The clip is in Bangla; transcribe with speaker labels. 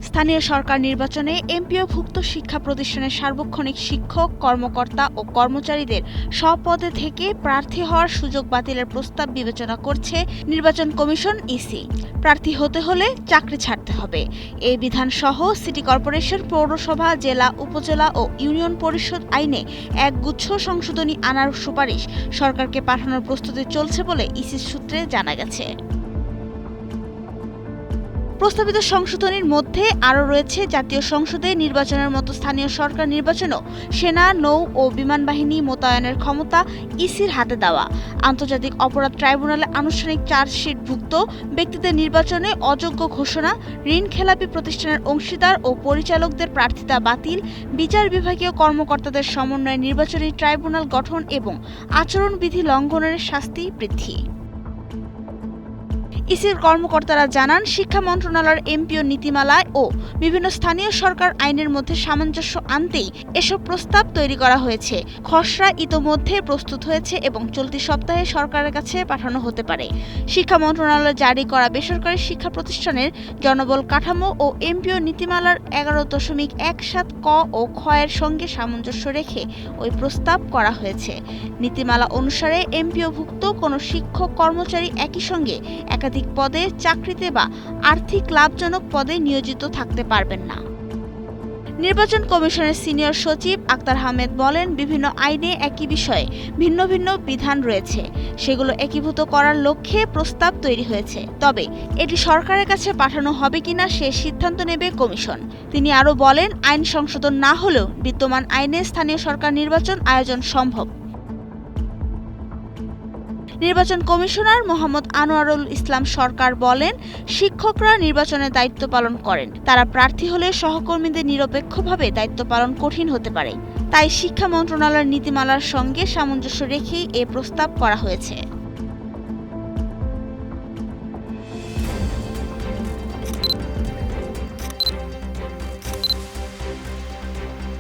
Speaker 1: স্থানীয় সরকার নির্বাচনে এমপিওভুক্ত শিক্ষা প্রতিষ্ঠানের সার্বক্ষণিক শিক্ষক, কর্মকর্তা ও কর্মচারীদের সব পদে থেকে প্রার্থী হওয়ার সুযোগ বাতিলের প্রস্তাব বিবেচনা করছে নির্বাচন কমিশন ইসি। প্রার্থী হতে হলে চাকরি ছাড়তে হবে। এই বিধানসহ সিটি কর্পোরেশন, পৌরসভা, জেলা, উপজেলা ও ইউনিয়ন পরিষদ আইনে একগুচ্ছ সংশোধনী আনার সুপারিশ সরকারকে পাঠানোর প্রস্তুতি চলছে বলে ইসির সূত্রে জানা গেছে। প্রস্তাবিত সংশোধনীর মধ্যে আরও রয়েছে জাতীয় সংসদে নির্বাচনের মতো স্থানীয় সরকার নির্বাচনেও সেনা, নৌ ও বিমান বাহিনী মোতায়েনের ক্ষমতা ইসির হাতে দেওয়া, আন্তর্জাতিক অপরাধ ট্রাইব্যুনালে আনুষ্ঠানিক চার্জশিটভুক্ত ব্যক্তিদের নির্বাচনে অযোগ্য ঘোষণা, ঋণখেলাপি প্রতিষ্ঠানের অংশীদার ও পরিচালকদের প্রার্থিতা বাতিল, বিচার বিভাগীয় কর্মকর্তাদের সমন্বয়ে নির্বাচনী ট্রাইব্যুনাল গঠন এবং আচরণবিধি লঙ্ঘনের শাস্তি বৃদ্ধি। ইসির কর্মকর্তারা জানান, শিক্ষা মন্ত্রণালয়ের এমপিও নীতিমালায় ও বিভিন্ন স্থানীয় সরকার আইনের মধ্যে সামঞ্জস্য আনতেই এসব প্রস্তাব তৈরি করা হয়েছে। খসড়া ইতোমধ্যে প্রস্তুত হয়েছে এবং চলতি সপ্তাহে সরকারের কাছে পাঠানো হতে পারে। শিক্ষা মন্ত্রণালয় জারি করা বেসরকারি শিক্ষা প্রতিষ্ঠানের জনবল কাঠামো ও এমপিও নীতিমালার 11.17 ক ও খ এর সঙ্গে সামঞ্জস্য রেখে ওই প্রস্তাব করা হয়েছে। নীতিমালা অনুসারে এমপিওভুক্ত কোনো শিক্ষক কর্মচারী একই সঙ্গে একাধিক পদে, চাকরিতে বা আর্থিক লাভজনক পদে নিয়োজিত থাকতে পারবেন না। নির্বাচন কমিশনের সিনিয়র সচিব আক্তার আহমেদ বলেন, বিভিন্ন আইনে একই বিষয়ে ভিন্ন ভিন্ন বিধান রয়েছে, সেগুলো একীভূত করার লক্ষ্যে প্রস্তাব তৈরি হয়েছে। তবে এটি সরকারের কাছে পাঠানো হবে কিনা সে সিদ্ধান্ত নেবে কমিশন। তিনি আরও বলেন, আইন সংশোধন না হলেও বিদ্যমান আইনে স্থানীয় সরকার নির্বাচন আয়োজন সম্ভব। নির্বাচন কমিশনার মোহাম্মদ আনোয়ারুল ইসলাম সরকার বলেন, শিক্ষকরা নির্বাচনের দায়িত্ব পালন করেন। তারা প্রার্থী হলে সহকর্মীদের নিরপেক্ষভাবে দায়িত্ব পালন কঠিন হতে পারে। তাই শিক্ষা মন্ত্রণালয়ের নীতিমালার সঙ্গে সামঞ্জস্য রেখেই এ প্রস্তাব করা হয়েছে।